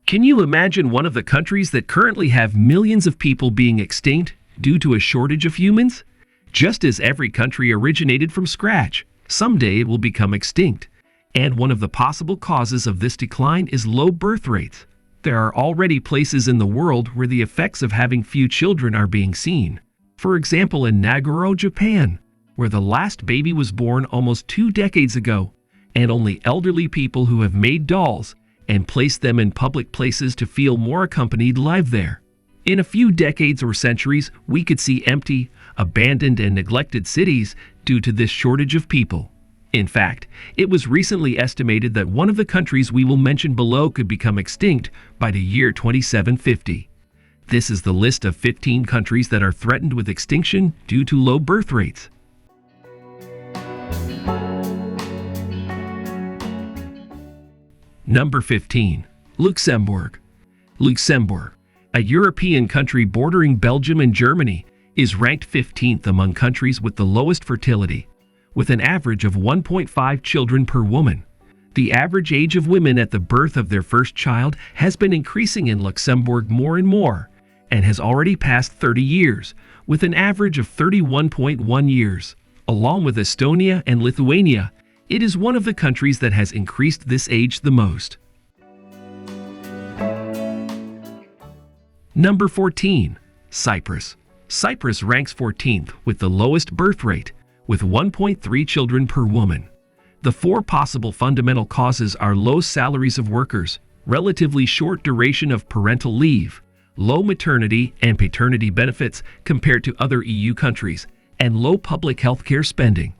Can you imagine one of the countries that currently have millions of people being extinct due to a shortage of humans? Just as every country originated from scratch, someday it will become extinct. And one of the possible causes of this decline is low birth rates. There are already places in the world where the effects of having few children are being seen. For example, in Nagoro, Japan, where the last baby was born almost 2 decades ago, and only elderly people who have made dolls and placed them in public places to feel more accompanied live there. In a few decades or centuries, we could see empty, abandoned, and neglected cities due to this shortage of people. In fact, it was recently estimated that one of the countries we will mention below could become extinct by the year 2750. This is the list of 15 countries that are threatened with extinction due to low birth rates. Number 15. Luxembourg. Luxembourg, a European country bordering Belgium and Germany, is ranked 15th among countries with the lowest fertility, with an average of 1.5 children per woman. The average age of women at the birth of their first child has been increasing in Luxembourg more and more, and has already passed 30 years, with an average of 31.1 years. Along with Estonia and Lithuania, it is one of the countries that has increased this age the most. Number 14. Cyprus. Cyprus ranks 14th with the lowest birth rate, with 1.3 children per woman. The 4 possible fundamental causes are low salaries of workers, relatively short duration of parental leave, low maternity and paternity benefits compared to other EU countries, and low public health care spending.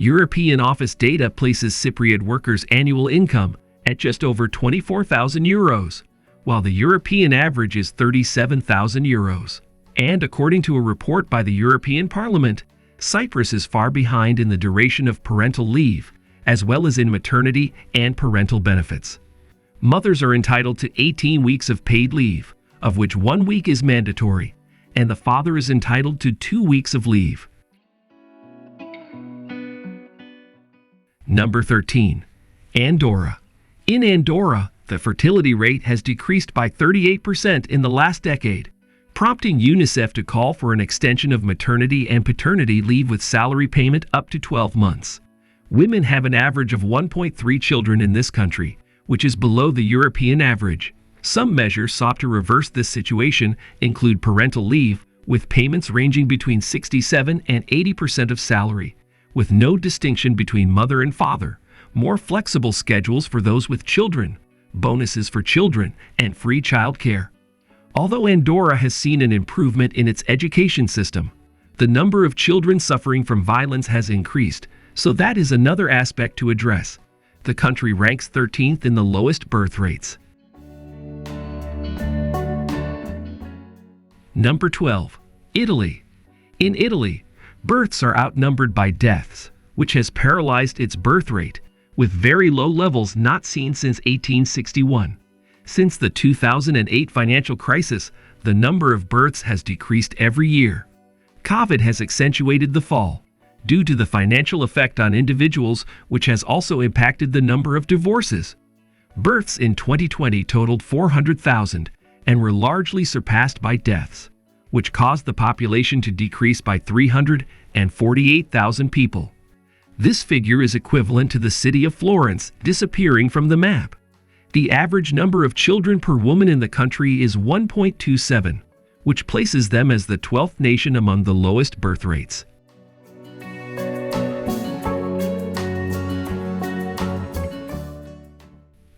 European office data places Cypriot workers' annual income at just over 24,000 euros, while the European average is 37,000 euros. And according to a report by the European Parliament, Cyprus is far behind in the duration of parental leave, as well as in maternity and parental benefits. Mothers are entitled to 18 weeks of paid leave, of which 1 week is mandatory, and the father is entitled to 2 weeks of leave. Number 13. Andorra. In Andorra, the fertility rate has decreased by 38% in the last decade, prompting UNICEF to call for an extension of maternity and paternity leave with salary payment up to 12 months. Women have an average of 1.3 children in this country, which is below the European average. Some measures sought to reverse this situation include parental leave, with payments ranging between 67% and 80% of salary, with no distinction between mother and father, more flexible schedules for those with children, bonuses for children, and free childcare. Although Andorra has seen an improvement in its education system, the number of children suffering from violence has increased, so that is another aspect to address. The country ranks 13th in the lowest birth rates. Number 12. Italy. In Italy, births are outnumbered by deaths, which has paralyzed its birth rate, with very low levels not seen since 1861. Since the 2008 financial crisis, the number of births has decreased every year. COVID has accentuated the fall, due to the financial effect on individuals, which has also impacted the number of divorces. Births in 2020 totaled 400,000 and were largely surpassed by deaths, which caused the population to decrease by 348,000 people. This figure is equivalent to the city of Florence disappearing from the map. The average number of children per woman in the country is 1.27, which places them as the 12th nation among the lowest birth rates.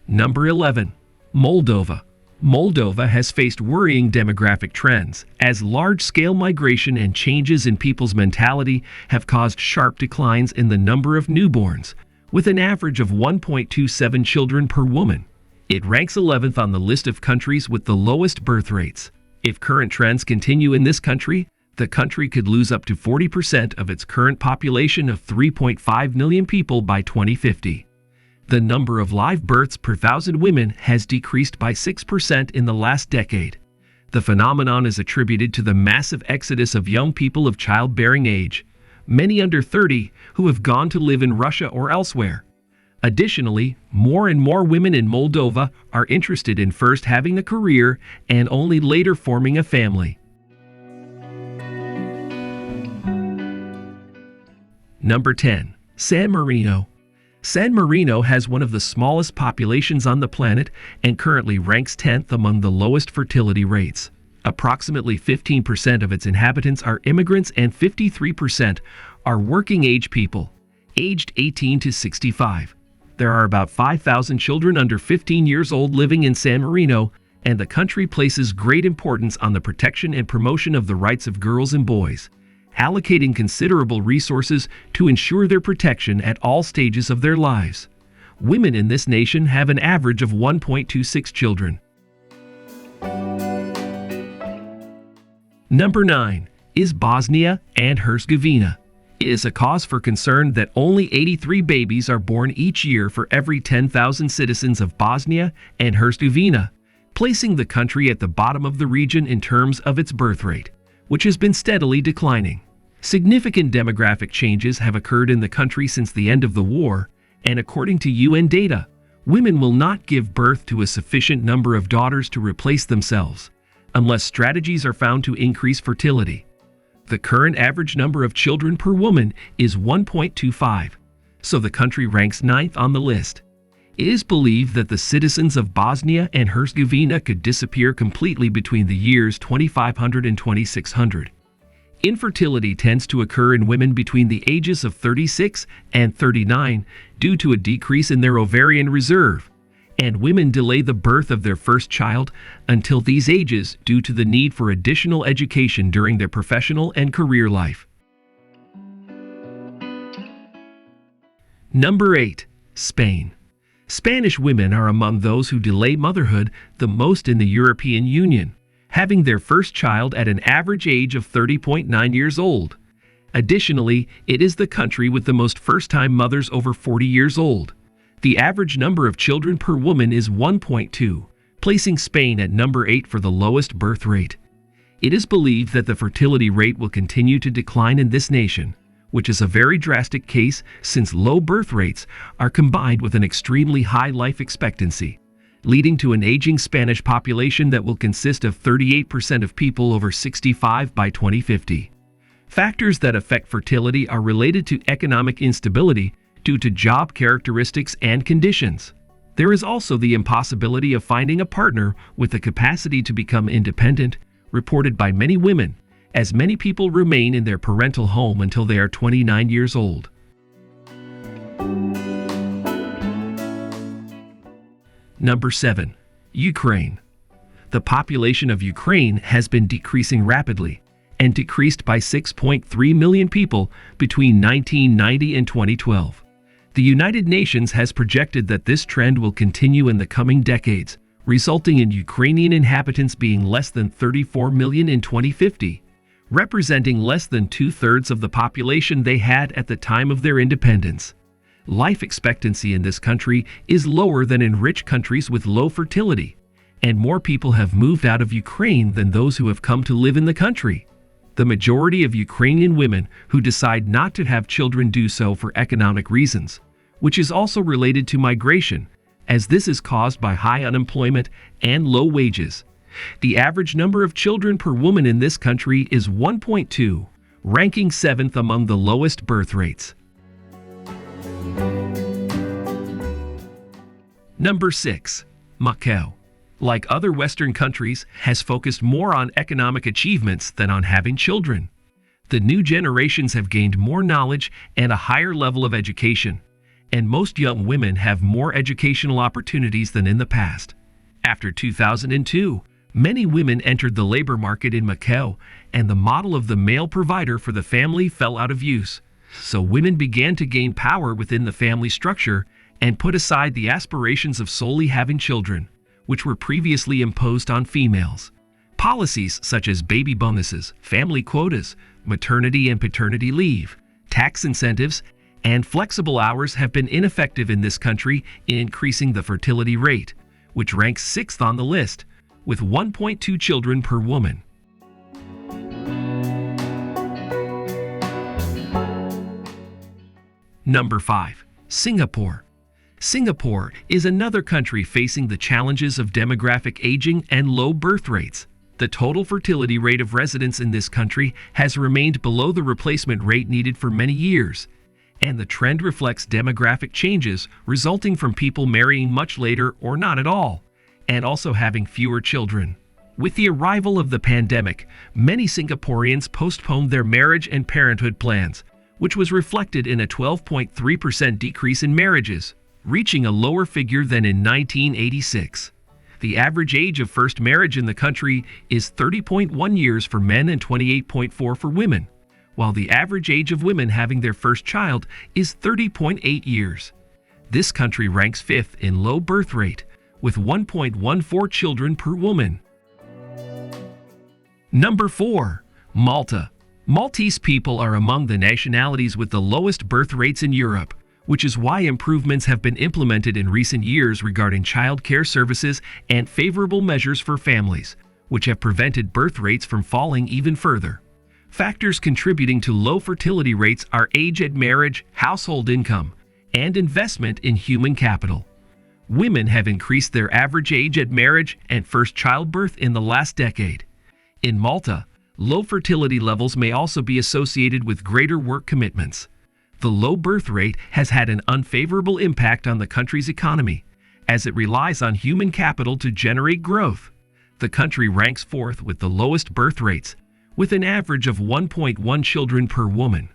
Number 11. Moldova. Moldova has faced worrying demographic trends, as large-scale migration and changes in people's mentality have caused sharp declines in the number of newborns, with an average of 1.27 children per woman. It ranks 11th on the list of countries with the lowest birth rates. If current trends continue in this country, the country could lose up to 40% of its current population of 3.5 million people by 2050. The number of live births per 1,000 women has decreased by 6% in the last decade. The phenomenon is attributed to the massive exodus of young people of childbearing age, many under 30, who have gone to live in Russia or elsewhere. Additionally, more and more women in Moldova are interested in first having a career and only later forming a family. Number 10. San Marino. San Marino has one of the smallest populations on the planet and currently ranks 10th among the lowest fertility rates. Approximately 15% of its inhabitants are immigrants and 53% are working-age people, aged 18 to 65. There are about 5,000 children under 15 years old living in San Marino, and the country places great importance on the protection and promotion of the rights of girls and boys, allocating considerable resources to ensure their protection at all stages of their lives. Women in this nation have an average of 1.26 children. Number 9 is Bosnia and Herzegovina. It is a cause for concern that only 83 babies are born each year for every 10,000 citizens of Bosnia and Herzegovina, placing the country at the bottom of the region in terms of its birth rate, which has been steadily declining. Significant demographic changes have occurred in the country since the end of the war, and according to UN data, women will not give birth to a sufficient number of daughters to replace themselves, unless strategies are found to increase fertility. The current average number of children per woman is 1.25, so the country ranks 9th on the list. It is believed that the citizens of Bosnia and Herzegovina could disappear completely between the years 2500 and 2600. Infertility tends to occur in women between the ages of 36 and 39 due to a decrease in their ovarian reserve, and women delay the birth of their first child until these ages due to the need for additional education during their professional and career life. Number 8. Spain. Spanish women are among those who delay motherhood the most in the European Union, having their first child at an average age of 30.9 years old. Additionally, it is the country with the most first-time mothers over 40 years old. The average number of children per woman is 1.2, placing Spain at number 8 for the lowest birth rate. It is believed that the fertility rate will continue to decline in this nation, which is a very drastic case since low birth rates are combined with an extremely high life expectancy, leading to an aging Spanish population that will consist of 38% of people over 65 by 2050. Factors that affect fertility are related to economic instability due to job characteristics and conditions. There is also the impossibility of finding a partner with the capacity to become independent, reported by many women, as many people remain in their parental home until they are 29 years old. Number 7. Ukraine. The population of Ukraine has been decreasing rapidly and decreased by 6.3 million people between 1990 and 2012. The United Nations has projected that this trend will continue in the coming decades, resulting in Ukrainian inhabitants being less than 34 million in 2050, representing less than 2/3 of the population they had at the time of their independence. Life expectancy in this country is lower than in rich countries with low fertility, and more people have moved out of Ukraine than those who have come to live in the country. The majority of Ukrainian women who decide not to have children do so for economic reasons, which is also related to migration, as this is caused by high unemployment and low wages. The average number of children per woman in this country is 1.2, ranking 7th among the lowest birth rates. Number 6. Macau. Like other Western countries, has focused more on economic achievements than on having children. The new generations have gained more knowledge and a higher level of education, and most young women have more educational opportunities than in the past. After 2002, many women entered the labor market in Macau, and the model of the male provider for the family fell out of use. So women began to gain power within the family structure and put aside the aspirations of solely having children, which were previously imposed on females. Policies such as baby bonuses, family quotas, maternity and paternity leave, tax incentives, and flexible hours have been ineffective in this country in increasing the fertility rate, which ranks 6th on the list, with 1.2 children per woman. Number 5. Singapore. Singapore is another country facing the challenges of demographic aging and low birth rates. The total fertility rate of residents in this country has remained below the replacement rate needed for many years, and the trend reflects demographic changes resulting from people marrying much later or not at all, and also having fewer children. With the arrival of the pandemic, many Singaporeans postponed their marriage and parenthood plans, which was reflected in a 12.3% decrease in marriages, reaching a lower figure than in 1986. The average age of first marriage in the country is 30.1 years for men and 28.4 for women, while the average age of women having their first child is 30.8 years. This country ranks fifth in low birth rate, with 1.14 children per woman. Number 4. Malta. Maltese people are among the nationalities with the lowest birth rates in Europe, which is why improvements have been implemented in recent years regarding child care services and favorable measures for families, which have prevented birth rates from falling even further. Factors contributing to low fertility rates are age at marriage, household income, and investment in human capital. Women have increased their average age at marriage and first childbirth in the last decade. In Malta, low fertility levels may also be associated with greater work commitments. The low birth rate has had an unfavorable impact on the country's economy, as it relies on human capital to generate growth. The country ranks fourth with the lowest birth rates, with an average of 1.1 children per woman.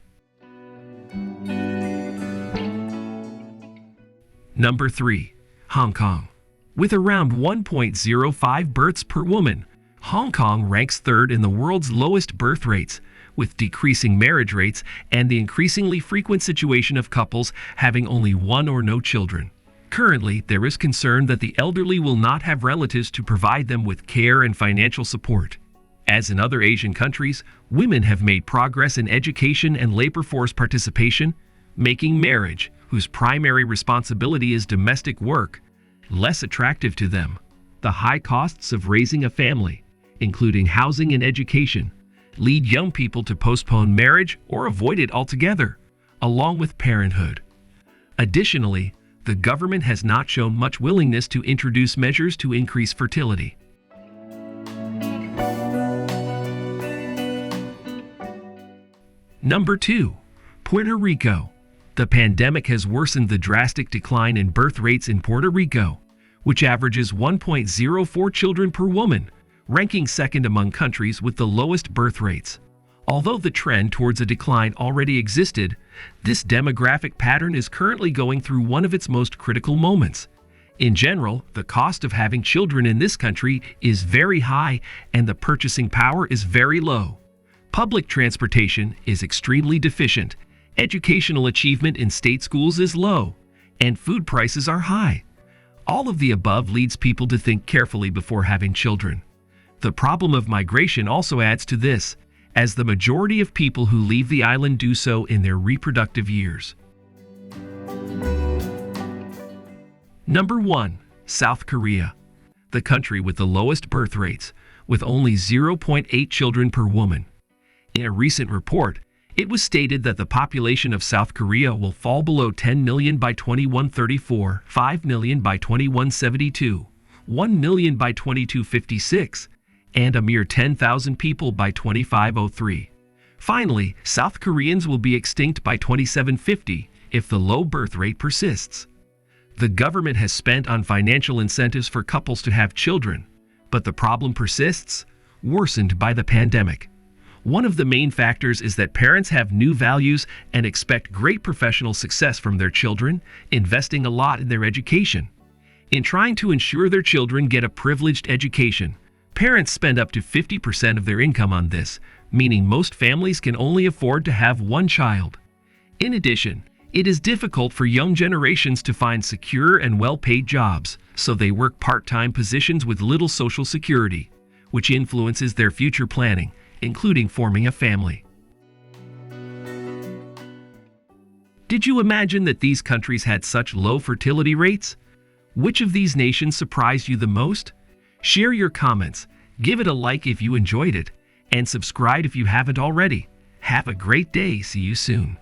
Number 3. Hong Kong. With around 1.05 births per woman, Hong Kong ranks third in the world's lowest birth rates, with decreasing marriage rates and the increasingly frequent situation of couples having only one or no children. Currently, there is concern that the elderly will not have relatives to provide them with care and financial support. As in other Asian countries, women have made progress in education and labor force participation, making marriage, whose primary responsibility is domestic work, less attractive to them. The high costs of raising a family, including housing and education, lead young people to postpone marriage or avoid it altogether, along with parenthood. Additionally, the government has not shown much willingness to introduce measures to increase fertility. Number 2. Puerto Rico. The pandemic has worsened the drastic decline in birth rates in Puerto Rico, which averages 1.04 children per woman, ranking second among countries with the lowest birth rates. Although the trend towards a decline already existed, this demographic pattern is currently going through one of its most critical moments. In general, the cost of having children in this country is very high and the purchasing power is very low. Public transportation is extremely deficient, educational achievement in state schools is low, and food prices are high. All of the above leads people to think carefully before having children. The problem of migration also adds to this, as the majority of people who leave the island do so in their reproductive years. Number 1. South Korea. The country with the lowest birth rates, with only 0.8 children per woman. In a recent report, it was stated that the population of South Korea will fall below 10 million by 2134, 5 million by 2172, 1 million by 2256, and a mere 10,000 people by 2503. Finally, South Koreans will be extinct by 2750 if the low birth rate persists. The government has spent on financial incentives for couples to have children, but the problem persists, worsened by the pandemic. One of the main factors is that parents have new values and expect great professional success from their children, investing a lot in their education. In trying to ensure their children get a privileged education, parents spend up to 50% of their income on this, meaning most families can only afford to have one child. In addition, it is difficult for young generations to find secure and well-paid jobs, so they work part-time positions with little social security, which influences their future planning, including forming a family. Did you imagine that these countries had such low fertility rates? Which of these nations surprised you the most? Share your comments, give it a like if you enjoyed it, and subscribe if you haven't already. Have a great day. See you soon.